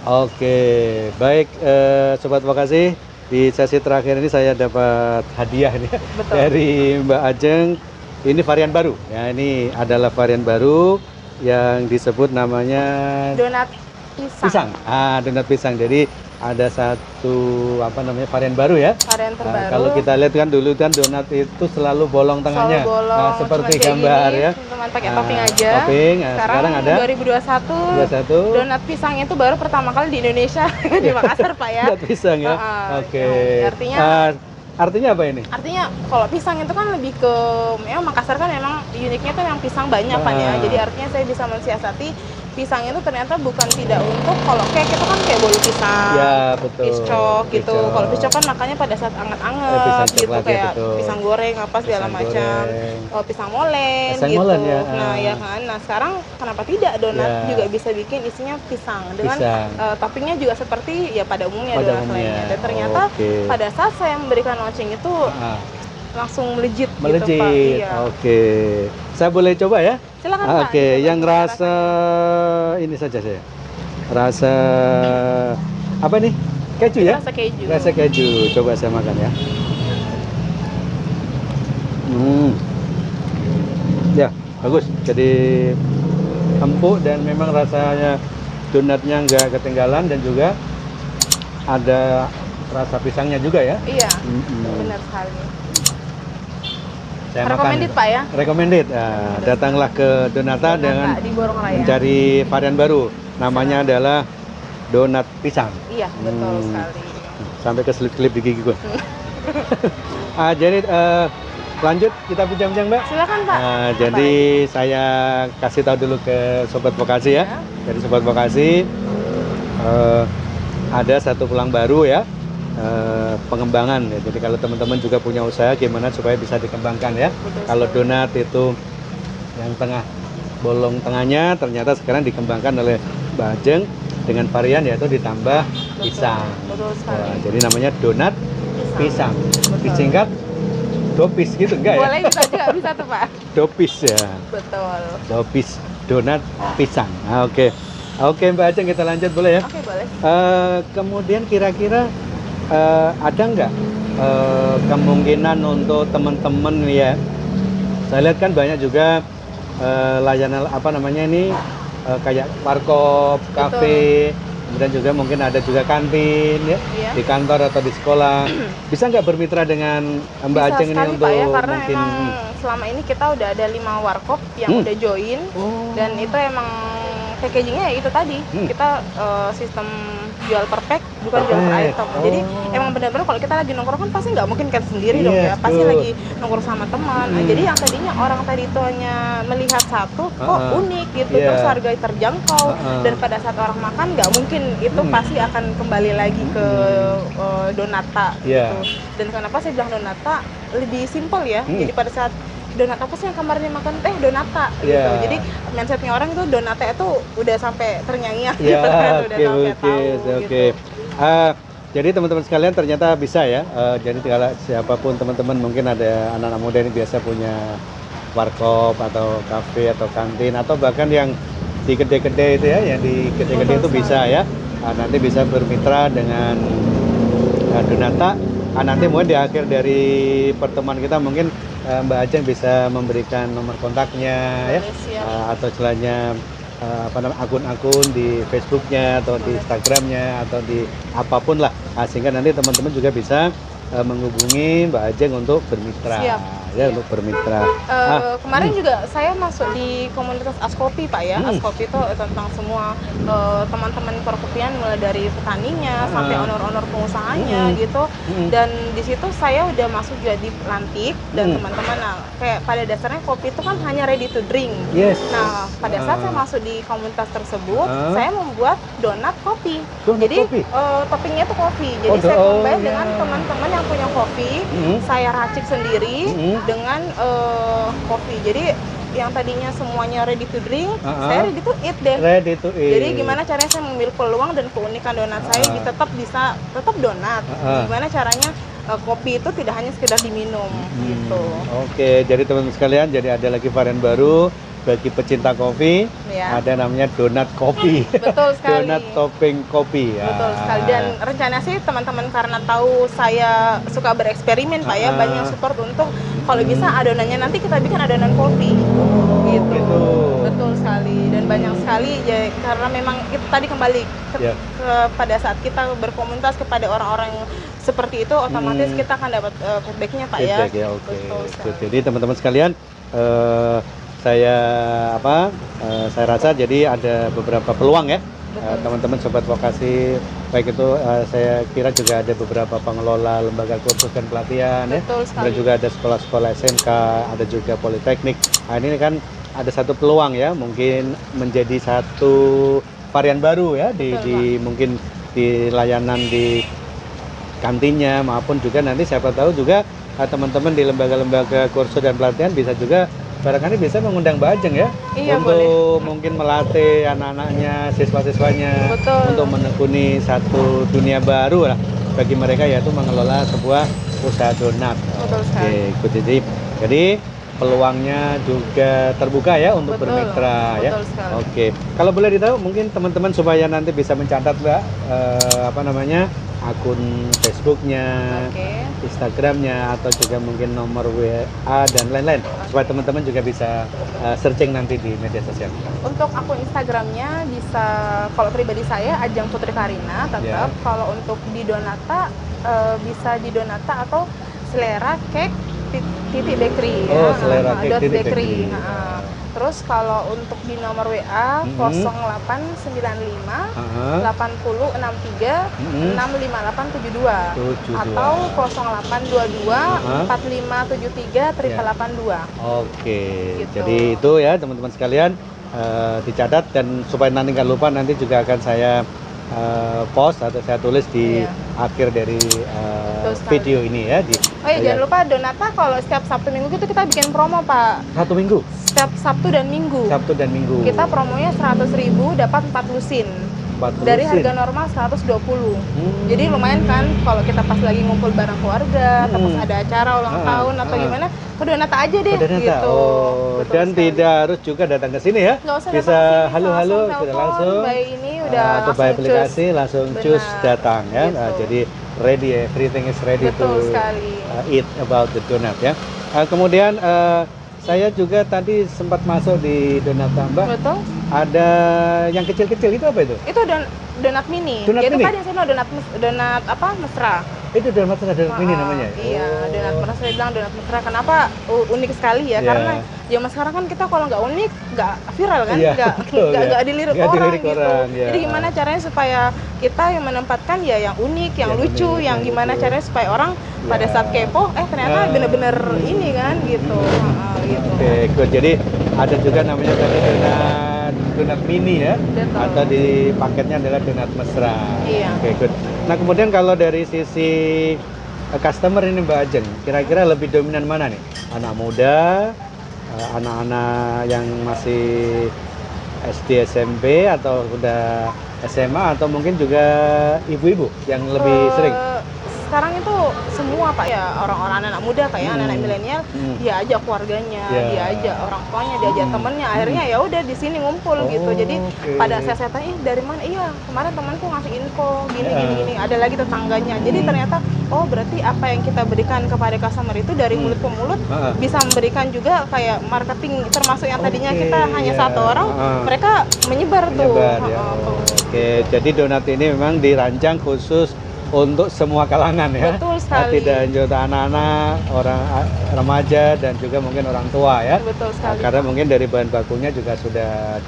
Oke, baik Sobat Vokasi. Di sesi terakhir ini saya dapat hadiah nih Betul. dari Mbak Ajeng. Ini varian baru. Ya, ini adalah varian baru yang disebut namanya Donat pisang. Donat pisang. Jadi ada satu varian baru ya. Varian terbaru. Kalau kita lihat kan dulu kan donat itu selalu bolong tengahnya. Selalu bolong, Seperti cuman kayak gambar gini, ya. Cuman pakai topping aja. Topping. Sekarang ada 2021. Donat pisang itu baru pertama kali di Indonesia di Makassar, Pak ya. Donat pisang ya. Oke. Artinya apa ini? Artinya kalau pisang itu kan lebih ke Makassar kan memang uniknya tuh yang pisang banyak Pak ya. Jadi artinya saya bisa mensiasati pisang itu ternyata bukan tidak untuk, kalau kayak kita kan kayak bolu pisang, ya, betul. piscok gitu. Kalau piscok kan makanya pada saat anget-anget gitu, kayak pisang goreng apa segala macam, pisang molen gitu. Ya. Nah ya kan, nah sekarang kenapa tidak donat juga bisa bikin isinya pisang dengan toppingnya juga seperti ya pada umumnya donat lainnya. Dan ternyata pada saat saya memberikan launching itu langsung melejit gitu Pak. Iya. Oke. Saya boleh coba ya? Silakan Pak. Oke, yang rasa ini saja saya. Rasa apa nih? Keju ya? Rasa keju. Rasa keju. Coba saya makan ya. Ya, bagus. Jadi empuk dan memang rasanya donatnya nggak ketinggalan dan juga ada rasa pisangnya juga ya? Iya, benar sekali. Saya recommended makan. Pak ya? Recommended. Nah, datanglah ke Donata dengan di Borong Raya. Mencari varian baru. Namanya adalah donat pisang. Iya, betul sekali. Sampai keselip-kelip di gigi gue. Jadi lanjut kita bincang-bincang Mbak. Silakan Pak. Jadi saya kasih tahu dulu ke Sobat Vokasi ya. Jadi Sobat Vokasi ada satu peluang baru ya. Pengembangan ya. Jadi kalau teman-teman juga punya usaha gimana supaya bisa dikembangkan ya. Kalau donat itu yang tengah bolong tengahnya ternyata sekarang dikembangkan oleh Mbak Ajeng dengan varian yaitu ditambah pisang. Jadi namanya donat pisang. Disingkat dopis gitu enggak ya? Boleh bisa tuh Pak. Dopis ya. Betul. Dopis donat pisang. Oke. Oke Mbak Ajeng kita lanjut boleh ya? Oke boleh. Kemudian kira-kira ada nggak kemungkinan untuk teman-teman ya, saya lihat kan banyak juga layanan kayak warkop, kafe, kemudian juga mungkin ada juga kantin ya di kantor atau di sekolah. Bisa nggak bermitra dengan Mbak Ajeng ini untuk Pak ya, karena mungkin selama ini kita udah ada 5 warkop yang udah join dan itu emang packagingnya ya itu tadi kita sistem jual per pack bukan jual per item. Jadi emang benar-benar kalau kita lagi nongkrong kan pasti nggak mungkin kan sendiri dong ya, pasti lagi nongkrong sama teman. Jadi yang tadinya orang tadi itu hanya melihat satu kok unik gitu, terus harga terjangkau dan pada saat orang makan nggak mungkin itu pasti akan kembali lagi ke Donata gitu. Dan kenapa saya bilang Donata lebih simpel ya. Jadi pada saat donat apa sih yang kemarin makan Donata gitu. Jadi mindsetnya orang itu Donata itu udah sampai ternyanyi gitu kan, udah sampai tahu gitu. Jadi teman-teman sekalian ternyata bisa ya. Jadi kalau siapapun teman-teman mungkin ada anak-anak muda ini biasa punya warkop atau kafe atau kantin atau bahkan yang di gede-gede itu ya, yang di gede-gede itu bisa ya. Nanti bisa bermitra dengan Donata. Nanti mungkin di akhir dari pertemuan kita mungkin Mbak Ajeng bisa memberikan nomor kontaknya ya, atau istilahnya akun-akun di Facebooknya atau di Instagramnya atau di apapun lah, sehingga nanti teman-teman juga bisa menghubungi Mbak Ajeng untuk bermitra. Ya, untuk bermitra. Kemarin juga saya masuk di komunitas Askopi Pak ya. Askopi itu tentang semua teman-teman perkopian mulai dari petaninya sampai owner-owner pengusahanya gitu. Dan di situ saya udah masuk jadi pelantik dan teman-teman kayak pada dasarnya kopi itu kan hanya ready to drink. Nah, pada saat saya masuk di komunitas tersebut, saya membuat donat kopi. Jadi toppingnya itu kopi. Jadi saya combine dengan teman-teman yang punya kopi, saya racik sendiri dengan kopi. Jadi yang tadinya semuanya ready to drink, saya ready to eat deh. Ready to eat. Jadi gimana caranya saya mengambil peluang dan keunikan donat saya tetap donat. Gimana caranya kopi itu tidak hanya sekedar diminum gitu. Oke, jadi teman-teman sekalian, jadi ada lagi varian baru bagi pecinta kopi, Ya. ada namanya donat kopi. Betul sekali. Donat topping kopi. Betul sekali. Dan rencana sih teman-teman karena tahu saya suka bereksperimen Pak ya, banyak support untuk kalau bisa adonannya nanti kita bikin adonan kopi. Gitu. Betul sekali. Dan banyak sekali ya karena memang kita tadi kembali pada saat kita berkomunitas kepada orang-orang seperti itu, otomatis kita akan dapat feedbacknya Pak ya. Feedback ya, oke. Betul sekali. Jadi teman-teman sekalian, saya rasa jadi ada beberapa peluang ya, teman-teman sobat vokasi, baik itu saya kira juga ada beberapa pengelola lembaga kursus dan pelatihan. Betul sekali. Dan juga ada sekolah-sekolah SMK, ada juga politeknik. Nah, ini kan ada satu peluang ya, mungkin menjadi satu varian baru ya di mungkin di layanan di kantinnya, maupun juga nanti siapa tahu juga teman-teman di lembaga-lembaga kursus dan pelatihan bisa juga barangkali bisa mengundang Mbak Ajeng ya, untuk mungkin melatih anak-anaknya, siswa-siswanya untuk menekuni satu dunia baru lah bagi mereka, yaitu mengelola sebuah usaha donat. Oke, jadi peluangnya juga terbuka ya untuk bermitra ya. Oke, kalau boleh ditahu mungkin teman-teman supaya nanti bisa mencatat Mbak akun Facebooknya, Instagramnya, atau juga mungkin nomor WA dan lain-lain, supaya teman-teman juga bisa searching nanti di media sosial. Untuk akun Instagramnya bisa, kalau pribadi saya Ajeng Putri Karina tetap. Kalau untuk di Donata bisa di Donata atau Selera Cake titik bakery. Selera Cake titik bakery. Terus kalau untuk di nomor WA 0895 80 63 65872 atau 0822 4573 882. Oke, jadi itu ya teman-teman sekalian, dicatat, dan supaya nanti nggak lupa, nanti juga akan saya post atau saya tulis di akhir dari video ini ya. Jangan lupa Donata kalau setiap Sabtu Minggu itu kita bikin promo Pak. Satu minggu? Setiap Sabtu dan Minggu. Sabtu dan Minggu. Kita promonya 100.000 dapat 4 lusin. Dari harga normal 120. Jadi lumayan kan kalau kita pas lagi ngumpul bareng keluarga, atau pas ada acara ulang tahun atau gimana, ke Donata aja deh gitu. Dan tidak harus juga datang ke sini ya. Bisa halo-halo sudah langsung. Atau by aplikasi langsung cus datang ya. Jadi ready, everything is ready to eat about the donut ya. Kemudian saya juga tadi sempat masuk di Donata Mbak. Betul. Ada yang kecil-kecil itu apa itu? Itu donat mini. Donat itu mini? tadi saya bilang donat apa mesra. Itu donat mini namanya? Iya, donat mesra. Saya bilang donat mesra. Kenapa unik sekali ya? Karena zaman sekarang kan kita kalau nggak unik nggak viral kan, nggak dilirik orang gitu. Jadi gimana caranya supaya kita yang menempatkan ya yang unik, yang lucu, yang gimana caranya supaya orang pada saat kepo, ternyata bener-bener ini kan gitu. Oke, good. Jadi ada juga namanya tadi donat mini ya, atau di paketnya adalah donat mesra. Oke, good. Nah kemudian kalau dari sisi customer ini Mbak Ajeng, kira-kira lebih dominan mana nih? Anak muda, anak-anak yang masih SD, SMP, atau udah SMA, atau mungkin juga ibu-ibu yang lebih sering? Sekarang itu semua Pak ya, orang-orang anak muda Pak ya, anak-anak milenial, dia ajak keluarganya, dia ajak orang tuanya, dia ajak temennya, akhirnya ya udah di sini ngumpul gitu. Jadi pada saya tanya, dari mana? Iya, kemarin temanku ngasih info gini, ada lagi tetangganya. Jadi ternyata berarti apa yang kita berikan kepada customer itu dari mulut ke mulut bisa memberikan juga kayak marketing, termasuk yang tadinya kita hanya satu orang, mereka menyebar tuh. Oke, jadi donat ini memang dirancang khusus untuk semua kalangan ya. Betul sekali. Tidak hanya anak-anak, orang remaja, dan juga mungkin orang tua ya. Betul sekali. Karena mungkin dari bahan bakunya juga sudah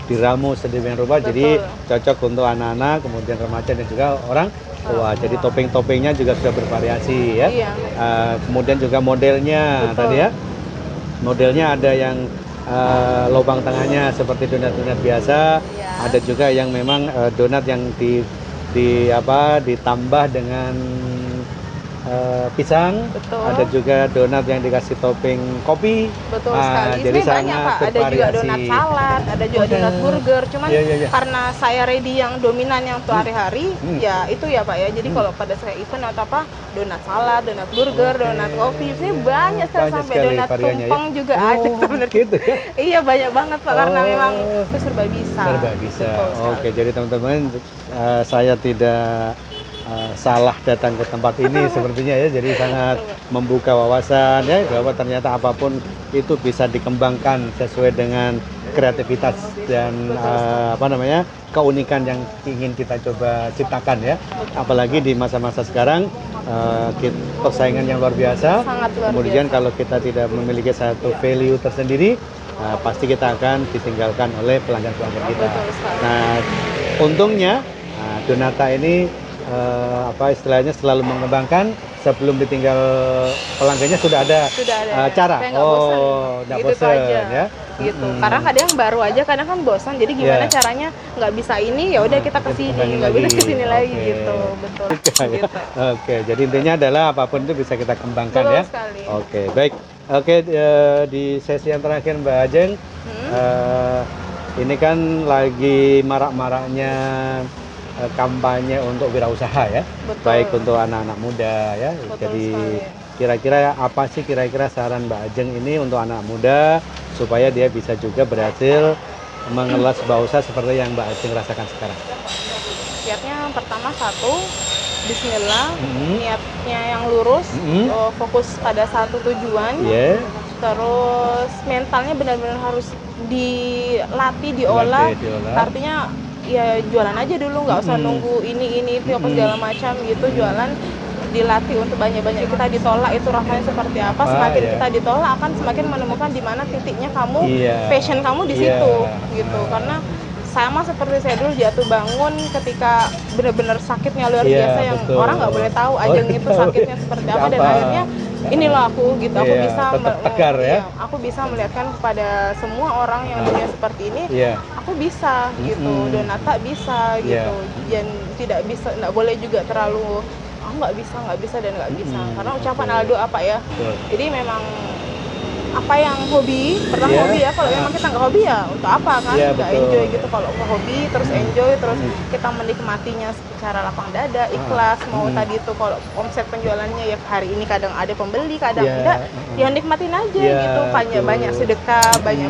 diramu sedemikian rupa, jadi cocok untuk anak-anak, kemudian remaja, dan juga orang tua. Jadi topping-toppingnya juga sudah bervariasi ya. Kemudian juga modelnya tadi ya. Modelnya ada yang lubang tengahnya seperti donat-donat biasa, ada juga yang memang donat yang ditambah dengan pisang, Betul. ada juga donat yang dikasih topping kopi. Betul sekali. Jadi Sebenarnya banyak sangat Pak, ada juga bervariasi. donat salad, ada juga Oke. donat burger. Cuman Iya, iya, iya. karena saya ready yang dominan yang untuk hari-hari, ya itu ya Pak ya. Jadi Hmm. kalau pada saya event atau apa, donat salad, donat burger, Oke. donat kopi, sebenarnya banyak sekali Banyak sampai sekali donat variannya ya? tumpeng juga ada Oh, sebenarnya. gitu ya? Iya banyak banget Pak, karena Oh. memang itu serba bisa. Serba bisa. Betul sekali. Oke, jadi teman-teman, saya tidak salah datang ke tempat ini sepertinya ya. Jadi sangat membuka wawasan ya, bahwa ternyata apapun itu bisa dikembangkan sesuai dengan kreativitas dan keunikan yang ingin kita coba ciptakan ya. Apalagi di masa-masa sekarang persaingan yang luar biasa. Sangat luar Kemudian biasa. kalau kita tidak memiliki satu value tersendiri, pasti kita akan ditinggalkan oleh pelanggan-pelanggan kita. Betul sekali. Nah, untungnya Donata ini istilahnya selalu mengembangkan. Sebelum ditinggal pelanggannya sudah ada cara. Saya nggak bosan. Nggak Gitu bosan aja. ya. Gitu. Karena kadang baru aja, kadang kan bosan. Jadi gimana Iya. caranya nggak bisa ini, ya udah kita ke sini, kembali nggak bisa lagi. ke sini lagi Oke. gitu. Betul. Gitu. Oke, jadi intinya adalah apapun itu bisa kita kembangkan Betul ya. sekali. Oke, baik. Oke, di sesi yang terakhir Mbak Ajeng, ini kan lagi marak-maraknya kampanye untuk wirausaha ya, Betul. baik untuk anak-anak muda ya. Betul Jadi sekali. kira-kira apa sih kira-kira saran Mbak Ajeng ini untuk anak muda supaya dia bisa juga berhasil mengelola sebuah usaha seperti yang Mbak Ajeng rasakan sekarang? Kiatnya pertama satu, Bismillah, Mhm. niatnya yang lurus, fokus pada satu tujuan. Iya. Terus mentalnya benar-benar harus dilatih, diolah. Diolah. Artinya ya jualan aja dulu, nggak usah nunggu ini itu apa segala macam gitu. Jualan dilatih untuk banyak-banyak kita ditolak itu rasanya seperti apa. Semakin ya. kita ditolak akan semakin menemukan di mana titiknya kamu, Iya. passion kamu di Iya. situ gitu. Karena sama seperti saya dulu jatuh bangun ketika benar-benar sakitnya luar Iya, biasa yang betul. orang nggak boleh tahu Ajeng itu tahu. sakitnya seperti apa, dan Apa? akhirnya ini loh aku gitu, aku Iya, bisa tetap tegar ya. iya, aku bisa melihatkan kepada semua orang yang dunia seperti ini, Iya. aku bisa gitu, Donata bisa gitu, dan nggak boleh juga terlalu nggak bisa dan nggak bisa, karena ucapan Aldo apa ya, Betul. jadi memang apa yang hobi, pertama Iya. hobi ya, kalau memang kita nggak hobi ya untuk apa kan, Iya, nggak betul. enjoy gitu. Kalau mau hobi terus enjoy, terus kita menikmatinya secara lapang dada, ikhlas, mau tadi itu kalau omset penjualannya ya hari ini kadang ada pembeli, kadang Iya. enggak, ya nikmatin aja Iya, gitu, banyak sedekah, banyak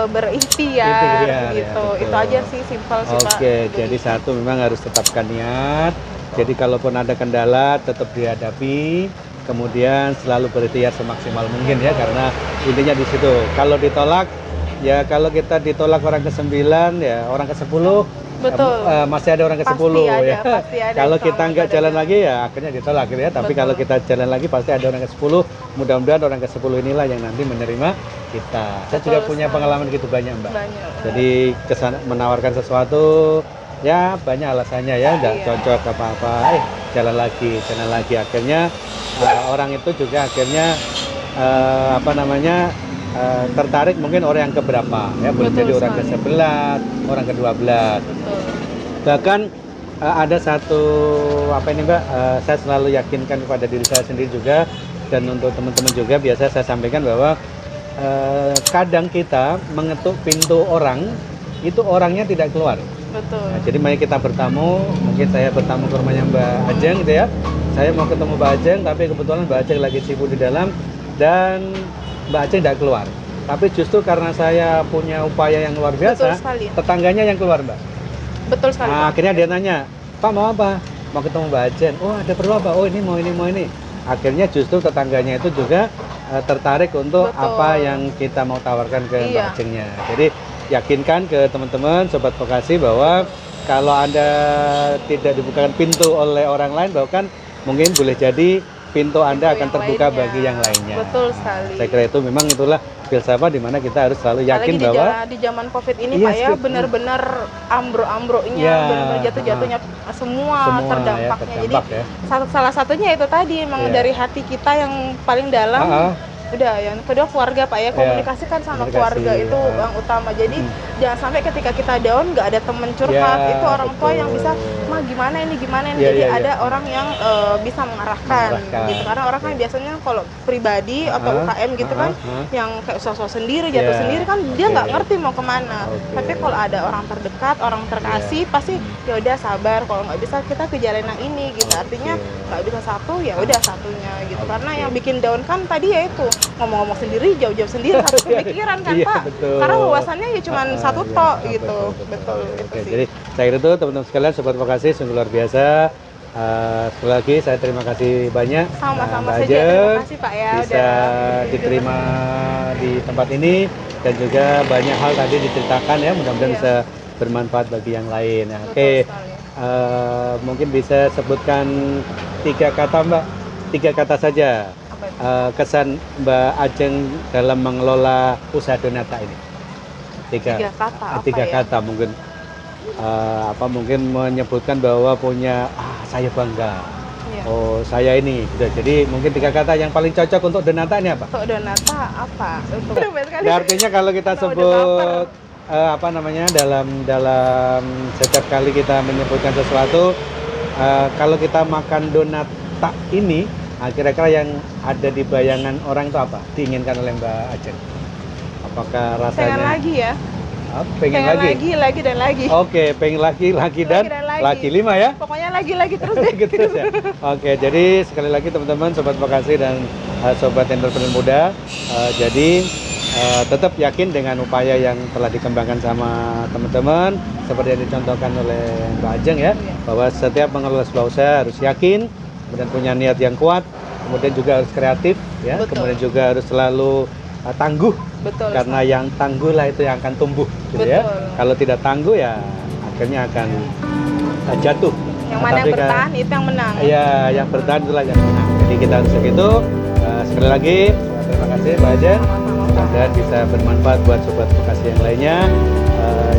berikhtiar Ikhtiar, gitu, ya, itu betul. aja sih, simpel sih Pak. Oke, jadi satu memang harus tetapkan niat. Jadi kalaupun ada kendala tetap dihadapi, kemudian selalu berikhtiar semaksimal mungkin ya, karena intinya di situ. Kalau ditolak, ya kalau kita ditolak orang ke-9 ya orang ke-10 Betul. masih ada orang ke-10 Pasti ya. ada, pasti ada Kalau yang kita selamat nggak ada. jalan lagi ya akhirnya ditolak gitu ya. Tapi Betul. kalau kita jalan lagi pasti ada orang ke-10. Mudah-mudahan orang ke-10 inilah yang nanti menerima kita. Saya juga Betul punya sekali. pengalaman gitu banyak Mbak. Banyak. Jadi kesana menawarkan sesuatu, ya banyak alasannya ya, nggak Iya. cocok apa-apa, jalan lagi. Akhirnya orang itu juga akhirnya tertarik mungkin orang yang keberapa ya, boleh Betul jadi orang sekali. ke-11, orang ke-12. Betul. Bahkan ada satu Mbak, saya selalu yakinkan kepada diri saya sendiri juga dan untuk teman-teman juga, biasa saya sampaikan bahwa kadang kita mengetuk pintu orang itu orangnya tidak keluar. Betul. Nah, jadi mari kita bertamu, mungkin saya bertamu ke rumahnya Mbak Ajeng gitu ya. Saya mau ketemu Mbak Ajeng, tapi kebetulan Mbak Ajeng lagi sibuk di dalam dan Mbak Ajeng tidak keluar. Tapi justru karena saya punya upaya yang luar biasa, Betul sekali. tetangganya yang keluar Mbak. Betul sekali. Nah, Pak. akhirnya dia nanya, Pak mau apa? Mau ketemu Mbak Ajeng. Oh ada perlu apa? Oh ini mau ini. Akhirnya justru tetangganya itu juga tertarik untuk Betul. apa yang kita mau tawarkan ke Mbak Iya. Ajengnya. Jadi yakinkan ke teman-teman Sobat Vokasi bahwa kalau Anda tidak dibukakan pintu oleh orang lain, bahkan mungkin boleh jadi pintu Anda akan yang terbuka lainnya. bagi yang lainnya. Betul sekali. Saya kira itu memang itulah filsafat di mana kita harus selalu yakin Apalagi bahwa di zaman Covid ini Iya, Pak ya, sih. benar-benar ambruk-ambruknya, Iya, benar-benar jatuh-jatuhnya semua terdampaknya. terdampak Jadi ya. salah satunya itu tadi emang Iya. dari hati kita yang paling dalam. Udah, yang kedua keluarga Pak ya, komunikasi kan sama Komunikasi, keluarga itu yang utama. Jadi jangan sampai ketika kita down nggak ada temen curhat, itu orang tua yang bisa, "Ma gimana ini, gimana ini." Jadi ada orang yang bisa mengarahkan gitu. Karena orang kan biasanya kalau pribadi atau UKM gitu kan, yang kayak sosok sendiri, jatuh sendiri kan dia nggak ngerti mau kemana. Tapi kalau ada orang terdekat, orang terkasih, pasti ya udah sabar. Kalau nggak bisa kita ke jalan yang ini gitu. Artinya nggak bisa satu, ya udah satunya gitu. Karena yang bikin down kan tadi ya itu ngomong-ngomong sendiri, jauh-jauh sendiri, satu pemikiran kan Pak. Karena wawasannya ya cuma satu tok gitu. Betul. Oke, jadi saya kira itu teman-teman sekalian, Sobat Vokasi sungguh luar biasa. Sekali lagi saya terima kasih banyak. Sama-sama Mbak saja, Ajeng terima kasih Pak ya bisa diterima di tempat ini, dan juga banyak hal tadi diceritakan ya, mudah-mudahan bisa bermanfaat bagi yang lain. Oke, mungkin bisa sebutkan 3 kata Mbak, 3 kata saja. Kesan Mbak Ajeng dalam mengelola usaha Donata ini. 3 kata mungkin mungkin menyebutkan bahwa punya saya bangga. Oh, saya ini. Jadi mungkin 3 kata yang paling cocok untuk Donata ini apa? Untuk Donata apa? Artinya kalau kita sebut dalam setiap kali kita menyebutkan sesuatu, kalau kita makan Donata ini, kira-kira yang ada di bayangan orang itu apa? Diinginkan oleh Mbak Ajeng? Apakah rasanya? Pengen lagi ya? Pengen lagi dan lagi. Oke, pengen lagi dan lagi 5 ya? Pokoknya lagi terus deh. Gitu ya. Oke, jadi sekali lagi teman-teman, Sobat Vokasi dan Sobat Entrepreneur Muda, jadi tetap yakin dengan upaya yang telah dikembangkan sama teman-teman, seperti yang dicontohkan oleh Mbak Ajeng ya, bahwa setiap mengelola sebuah usaha harus yakin, kemudian punya niat yang kuat, kemudian juga harus kreatif ya, kemudian juga harus selalu tangguh. Karena yang tangguh lah itu yang akan tumbuh gitu ya. Kalau tidak tangguh ya akhirnya akan jatuh. Yang mana yang bertahan itu yang menang. Iya, yang bertahan itulah yang menang. Jadi kita harus begitu. Sekali lagi terima kasih Mbak Ajeng, dan bisa bermanfaat buat Sobat Vokasi yang lainnya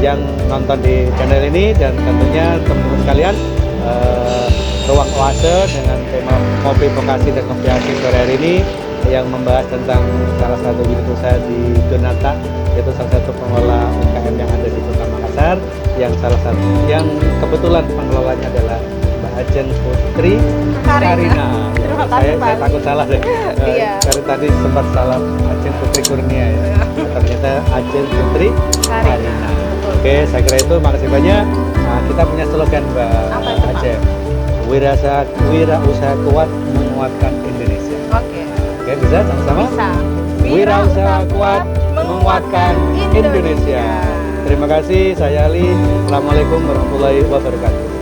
yang nonton di channel ini, dan tentunya teman-teman sekalian, Ruang Oase dengan tema Ngopi Vokasi dan Ngopi Asik sore hari ini yang membahas tentang salah satu unit usaha di Donata, yaitu salah satu pengelola UMKM yang ada di Kota Makassar, yang kebetulan pengelolanya adalah Mbak Ajeng Putri Karina. Saya takut salah deh, karena tadi sempat salah Ajeng Putri Kurnia ya. Ternyata Ajeng Putri Karina. Oke, saya kira itu. Makasih banyak. Kita punya slogan Mbak Ajeng, wira usaha kuat menguatkan Indonesia. Oke, bisa sama-sama? Bisa. Wirausaha kuat menguatkan Indonesia. Terima kasih, saya Ali. Assalamualaikum warahmatullahi wabarakatuh.